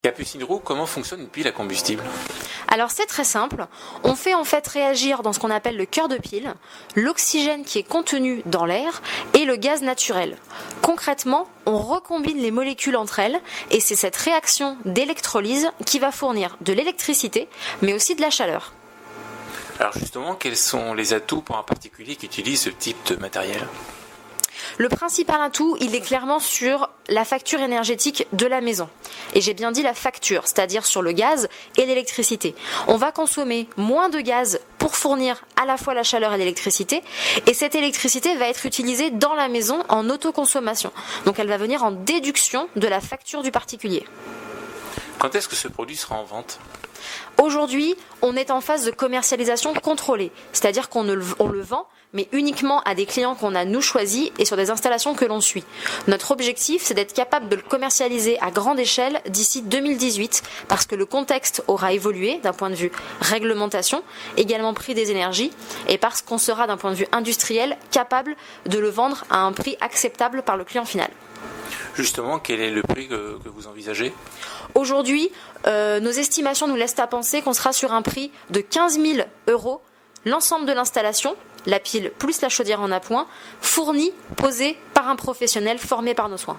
Capucine Roux, comment fonctionne une pile à combustible ? Alors c'est très simple, on fait en fait réagir dans ce qu'on appelle le cœur de pile, l'oxygène qui est contenu dans l'air et le gaz naturel. Concrètement, on recombine les molécules entre elles et c'est cette réaction d'électrolyse qui va fournir de l'électricité mais aussi de la chaleur. Alors justement, quels sont les atouts pour un particulier qui utilise ce type de matériel ? Le principal atout, il est clairement sur la facture énergétique de la maison. Et j'ai bien dit la facture, c'est-à-dire sur le gaz et l'électricité. On va consommer moins de gaz pour fournir à la fois la chaleur et l'électricité. Et cette électricité va être utilisée dans la maison en autoconsommation. Donc elle va venir en déduction de la facture du particulier. Quand est-ce que ce produit sera en vente ? Aujourd'hui, on est en phase de commercialisation contrôlée, c'est-à-dire qu'on le vend, mais uniquement à des clients qu'on a nous choisis et sur des installations que l'on suit. Notre objectif, c'est d'être capable de le commercialiser à grande échelle d'ici 2018, parce que le contexte aura évolué d'un point de vue réglementation, également prix des énergies, et parce qu'on sera d'un point de vue industriel capable de le vendre à un prix acceptable par le client final. Justement, quel est le prix que vous envisagez ? Aujourd'hui, nos estimations nous laissent à penser qu'on sera sur un prix de 15 000 € l'ensemble de l'installation, la pile plus la chaudière en appoint, fournie, posée par un professionnel formé par nos soins.